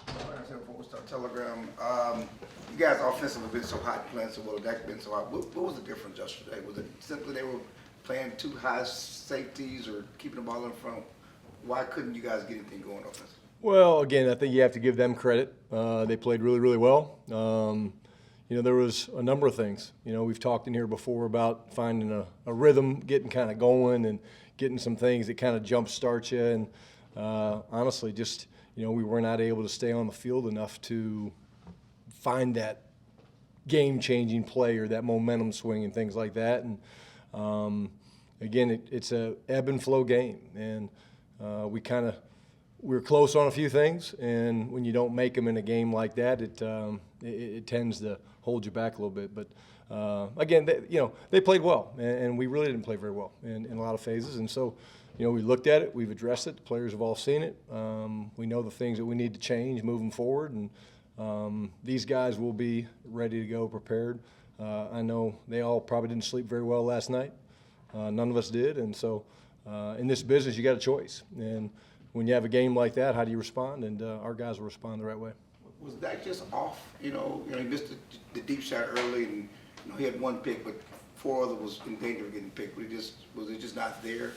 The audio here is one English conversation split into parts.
I said before we start Telegram, you guys offensively have been so hot, playing so well, that's been so hot. What was the difference yesterday? Was it simply they were playing too high safeties or keeping the ball in front? Why couldn't you guys get anything going offensively? Well, again, I think you have to give them credit. They played really, really well. There was a number of things. We've talked in here before about finding a rhythm, getting kind of going, and getting some things that kind of jumpstart you. And honestly, just we were not able to stay on the field enough to find that game-changing play or that momentum swing and things like that. And again, it's a ebb and flow game, and we're close on a few things, and when you don't make them in a game like that, it tends to hold you back a little bit. But again, they played well, and we really didn't play very well in a lot of phases. And so, we looked at it, we've addressed it. The players have all seen it. We know the things that we need to change moving forward, and these guys will be ready to go, prepared. I know they all probably didn't sleep very well last night. None of us did, and so in this business, you got a choice. And when you have a game like that, how do you respond? And our guys will respond the right way. Was that just off? He missed the deep shot early, and he had one pick, but four other was in danger of getting picked. But was it just not there?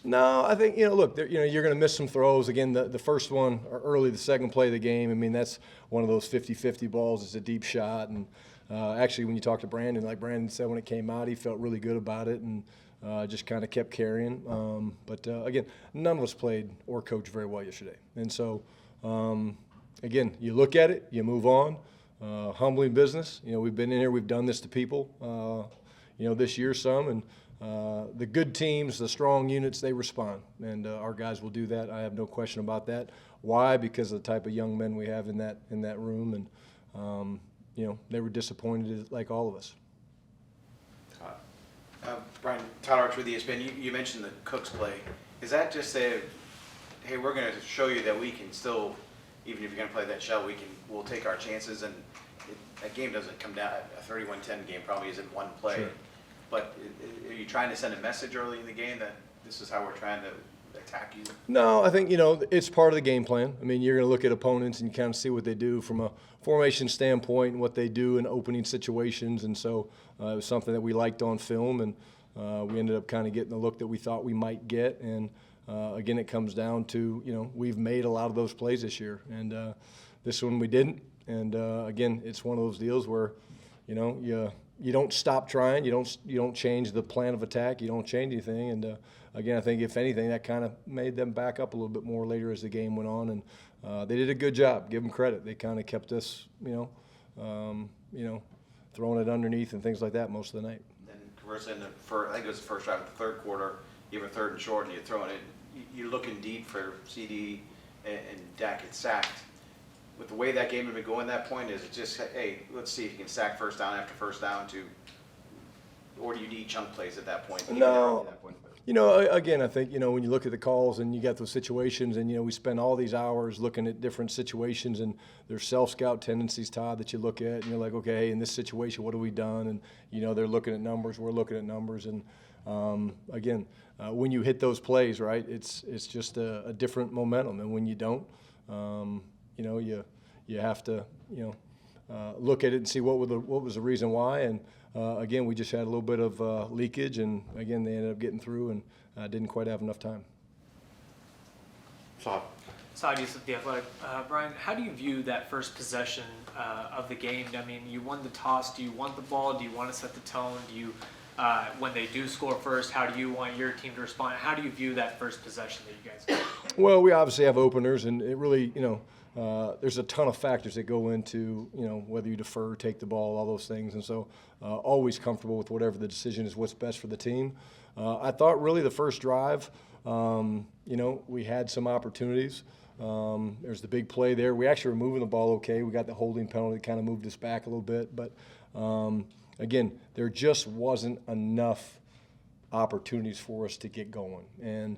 No, I think look, you're going to miss some throws. Again, the first one or early, the second play of the game. I mean, that's one of those 50-50 balls. It's a deep shot, and actually, when you talk to Brandon, like Brandon said, when it came out, he felt really good about it, and just kind of kept carrying. But again, none of us played or coached very well yesterday. And so, again, you look at it, you move on. Humbling business. We've been in here, we've done this to people, this year some. And the good teams, the strong units, they respond. And our guys will do that. I have no question about that. Why? Because of the type of young men we have in that room. And, they were disappointed like all of us. Brian, Todd Arch with ESPN. You mentioned the Cooks play. Is that just hey, we're going to show you that we can still, even if you're going to play that shell, we'll take our chances, and that game doesn't come down. A 31-10 game probably isn't one play. Sure. But are you trying to send a message early in the game that this is how we're trying to attack you? No, I think, it's part of the game plan. I mean, you're going to look at opponents and you kind of see what they do from a formation standpoint and what they do in opening situations. And so it was something that we liked on film, and we ended up kind of getting the look that we thought we might get. And, again, it comes down to, we've made a lot of those plays this year. And this one we didn't. And, again, it's one of those deals where, you don't stop trying. You don't change the plan of attack. You don't change anything. And again, I think if anything, that kind of made them back up a little bit more later as the game went on. And they did a good job. Give them credit. They kind of kept us, throwing it underneath and things like that most of the night. And then conversely, I think it was the first drive of the third quarter. You have a third and short, and you're throwing it. You're looking deep for CD, and Dak gets sacked. With the way that game had been going at that point, is it just, hey, let's see if you can sack first down after first down or do you need chunk plays at that point? No. Again, I think, when you look at the calls and you got those situations and, we spend all these hours looking at different situations, and there's self-scout tendencies, Todd, that you look at, and you're like, okay, hey, in this situation, what have we done? And, they're looking at numbers, we're looking at numbers. And, again, when you hit those plays, right, it's just a different momentum. And when you don't, you have to, look at it and see what was the reason why. And again, we just had a little bit of leakage, and again, they ended up getting through and didn't quite have enough time. Saad Yusuf, The Athletic. Brian, how do you view that first possession of the game? I mean, you won the toss. Do you want the ball? Do you want to set the tone? Do you, when they do score first, how do you want your team to respond? How do you view that first possession that you guys got? Well, we obviously have openers, and it really, there's a ton of factors that go into, whether you defer, take the ball, all those things. And so always comfortable with whatever the decision is, what's best for the team. I thought really the first drive, we had some opportunities. There's the big play there. We actually were moving the ball okay. We got the holding penalty that kind of moved us back a little bit. But, again, there just wasn't enough opportunities for us to get going. And,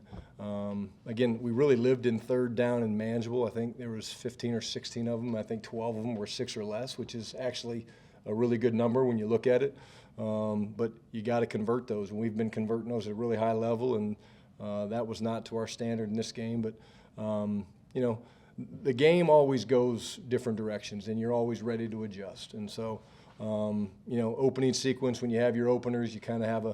again, we really lived in third down and manageable. I think there was 15 or 16 of them. I think 12 of them were 6 or less, which is actually a really good number when you look at it. But you got to convert those, and we've been converting those at a really high level, and that was not to our standard in this game. But, the game always goes different directions, and you're always ready to adjust. And so, opening sequence, when you have your openers, you kind of have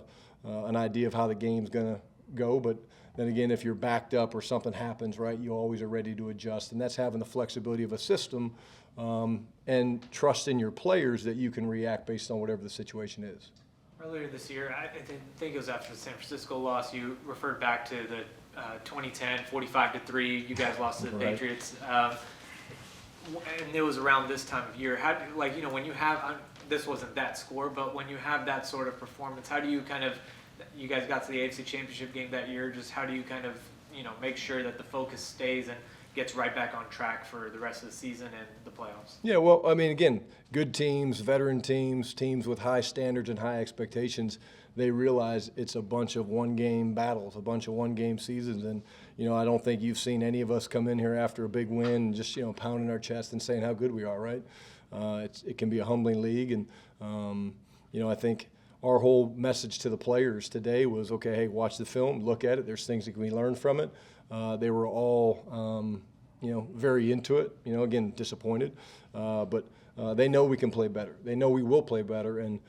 an idea of how the game's going to go. But then again, if you're backed up or something happens, right, you always are ready to adjust. And that's having the flexibility of a system and trust in your players that you can react based on whatever the situation is. Earlier this year, I think it was after the San Francisco loss, you referred back to the 2010 45-3. You guys lost to the Right. Patriots, and it was around this time of year. How, when you have this wasn't that score, but when you have that sort of performance, how do you kind of, you guys got to the AFC Championship game that year, just how do you kind of make sure that the focus stays and gets right back on track for the rest of the season and the playoffs? Yeah, well, I mean, again, good teams, veteran teams, teams with high standards and high expectations, they realize it's a bunch of one-game battles, a bunch of one-game seasons. And, I don't think you've seen any of us come in here after a big win and just, pounding our chest and saying how good we are, right? It can be a humbling league. And, I think our whole message to the players today was, okay, hey, watch the film, look at it. There's things that we learn from it. They were all, very into it, again, disappointed. But they know we can play better. They know we will play better. And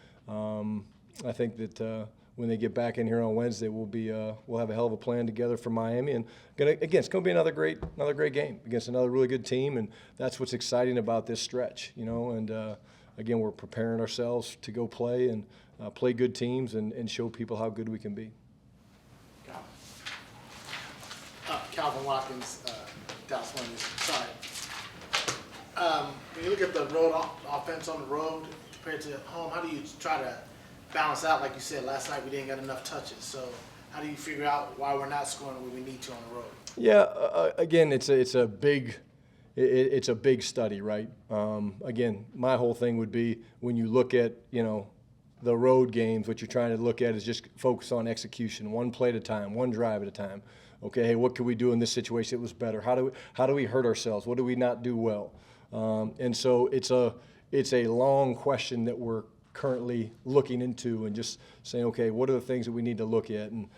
I think that when they get back in here on Wednesday, we'll have a hell of a plan together for Miami. And it's going to be another great game against another really good team. And that's what's exciting about this stretch, And, again, we're preparing ourselves to go play and play good teams and show people how good we can be. Calvin Watkins, Dallas Wonders. Sorry. When you look at the road offense on the road compared to home, how do you try to balance out? Like you said, last night we didn't get enough touches. So how do you figure out why we're not scoring where we need to on the road? Yeah, again, it's a big study, right? Again, my whole thing would be when you look at the road games, what you're trying to look at is just focus on execution, one play at a time, one drive at a time. Okay, hey, what could we do in this situation that was better? How do we hurt ourselves? What do we not do well? And so it's a long question that we're currently looking into and just saying, okay, what are the things that we need to look at? And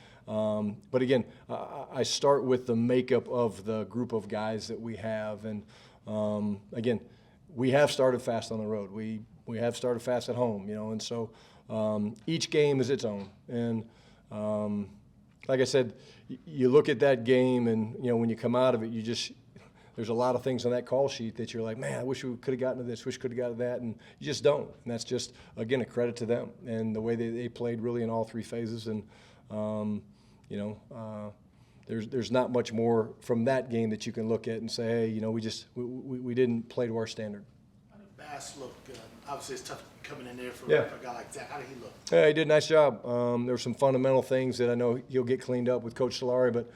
but again, I start with the makeup of the group of guys that we have, and again, we have started fast on the road. We have started fast at home, and so each game is its own. And like I said, you look at that game, and when you come out of it, there's a lot of things on that call sheet that you're like, man, I wish we could have gotten to this, wish we could have gotten to that, and you just don't. And that's just, again, a credit to them and the way they played really in all three phases. And there's not much more from that game that you can look at and say, hey, we didn't play to our standard. How did Bass look? Obviously, it's tough coming in there for Yeah. a guy like Zach. How did he look? Yeah, he did a nice job. There were some fundamental things that I know he'll get cleaned up with Coach Solari, but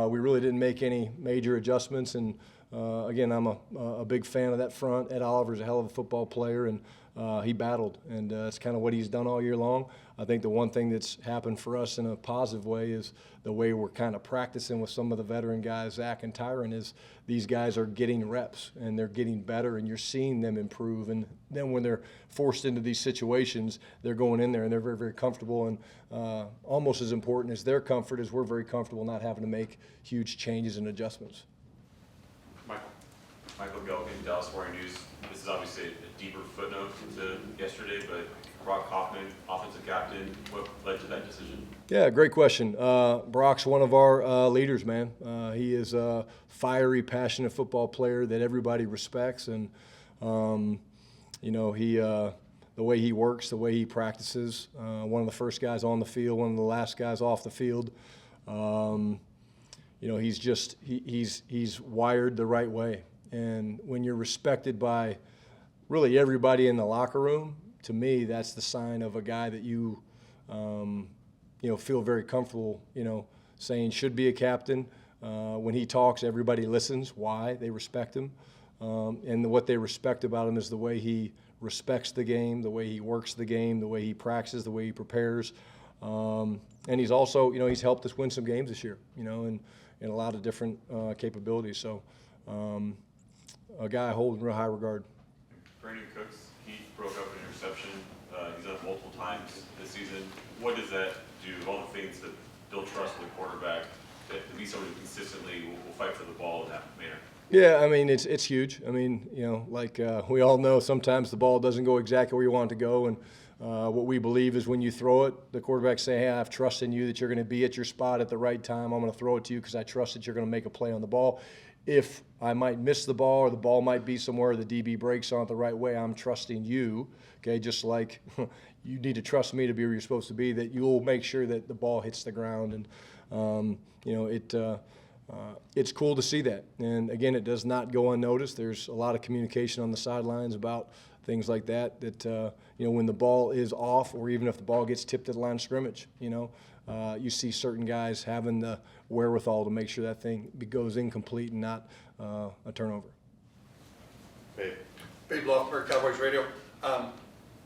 we really didn't make any major adjustments. And again, I'm a big fan of that front. Ed Oliver's a hell of a football player, and he battled, and that's kind of what he's done all year long. I think the one thing that's happened for us in a positive way is the way we're kind of practicing with some of the veteran guys, Zach and Tyron, is these guys are getting reps, and they're getting better, and you're seeing them improve. And then when they're forced into these situations, they're going in there, and they're very, very comfortable. And almost as important as their comfort is we're very comfortable not having to make huge changes and adjustments. Michael Gelkin, Dallas Morning News. This is obviously a deeper footnote to yesterday, but Brock Hoffman, offensive captain, what led to that decision? Yeah, great question. Brock's one of our leaders, man. He is a fiery, passionate football player that everybody respects, and he the way he works, the way he practices. One of the first guys on the field, one of the last guys off the field. He's wired the right way. And when you're respected by really everybody in the locker room, to me, that's the sign of a guy that you feel very comfortable, saying should be a captain. When he talks, everybody listens. Why? They respect him. And what they respect about him is the way he respects the game, the way he works the game, the way he practices, the way he prepares. And he's also, he's helped us win some games this year, in a lot of different capabilities. So a guy I hold in real high regard. Bron Cooks, he broke up an interception. He's done it multiple times this season. What does that do? All the things that build trust with the quarterback. to be someone who consistently will fight for the ball in that manner? Yeah, I mean, it's huge. I mean, like we all know, sometimes the ball doesn't go exactly where you want it to go, and what we believe is when you throw it, the quarterbacks say, hey, I have trust in you that you're going to be at your spot at the right time. I'm going to throw it to you because I trust that you're going to make a play on the ball. If I might miss the ball or the ball might be somewhere the DB breaks on it the right way, I'm trusting you, okay, just like you need to trust me to be where you're supposed to be, that you'll make sure that the ball hits the ground. And, it's cool to see that. And, again, it does not go unnoticed. There's a lot of communication on the sidelines about things like that, when the ball is off or even if the ball gets tipped at the line of scrimmage, you see certain guys having the wherewithal to make sure that thing goes incomplete and not a turnover. Babe Loffler, Cowboys Radio.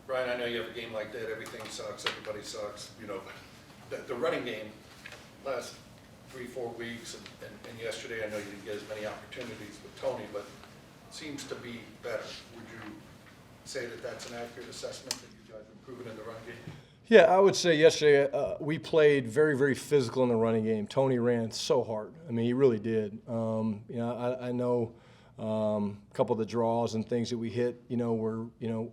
Brian, I know you have a game like that. Everything sucks. Everybody sucks. The running game last 3-4 weeks and yesterday, I know you didn't get as many opportunities with Tony, but seems to be better. Would you say that that's an accurate assessment that you guys are improving in the run game? Yeah, I would say yesterday we played very, very physical in the running game. Tony ran so hard. I mean, he really did. I know a couple of the draws and things that we hit, were,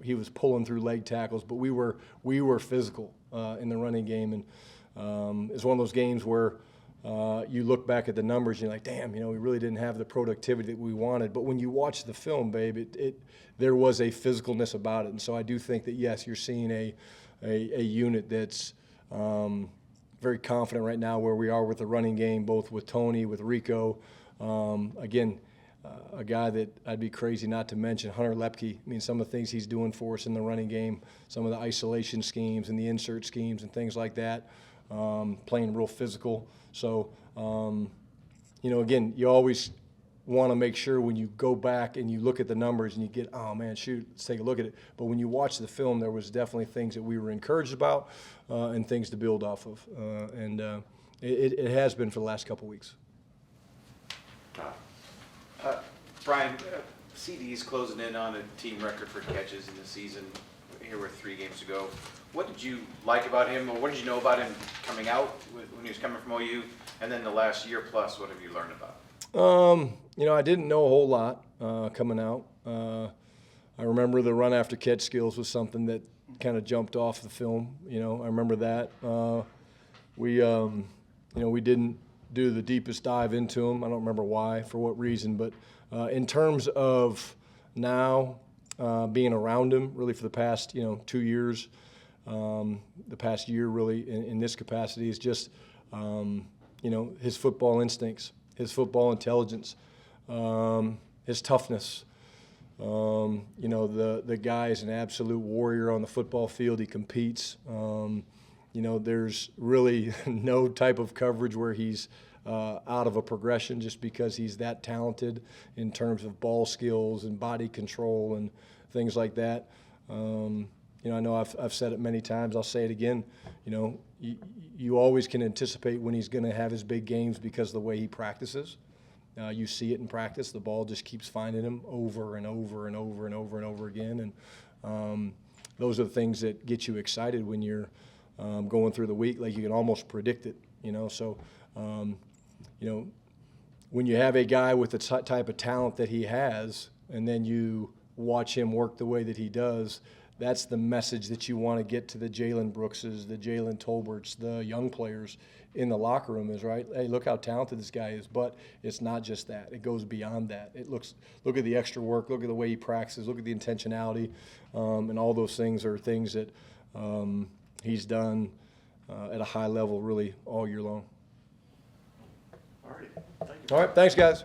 he was pulling through leg tackles, but we were physical in the running game. And it's one of those games where you look back at the numbers and you're like, damn, we really didn't have the productivity that we wanted. But when you watch the film, babe, there was a physicalness about it. And so I do think that, yes, you're seeing a unit that's very confident right now where we are with the running game, both with Tony, with Rico. Again, a guy that I'd be crazy not to mention, Hunter Lepke. I mean, some of the things he's doing for us in the running game, some of the isolation schemes and the insert schemes and things like that, playing real physical. So, again, you always want to make sure when you go back and you look at the numbers and you get, oh, man, shoot, let's take a look at it. But when you watch the film, there was definitely things that we were encouraged about and things to build off of. It has been for the last couple weeks. Brian, CD's closing in on a team record for catches in the season. Here we're 3 games to go. What did you like about him, or what did you know about him coming out when he was coming from OU? And then the last year plus, what have you learned about him? I didn't know a whole lot coming out. I remember the run after catch skills was something that kind of jumped off the film. I remember that. We didn't do the deepest dive into him. I don't remember why, for what reason, but in terms of now being around him really for the past, 2 years, the past year really in this capacity is just, his football instincts, his football intelligence, his toughness. The guy is an absolute warrior on the football field. He competes. There's really no type of coverage where he's out of a progression just because he's that talented in terms of ball skills and body control and things like that. I know I've said it many times. I'll say it again. You always can anticipate when he's going to have his big games because of the way he practices. You see it in practice. The ball just keeps finding him over and over and over and over and over again. And those are the things that get you excited when you're going through the week. Like you can almost predict it, So, when you have a guy with the type of talent that he has, and then you watch him work the way that he does, that's the message that you want to get to the Jalen Brookses, the Jalen Tolberts, the young players in the locker room is, right, hey, look how talented this guy is. But it's not just that. It goes beyond that. Look at the extra work, look at the way he practices, look at the intentionality, and all those things are things that he's done at a high level really all year long. All right. Thank you. All right, thanks, guys.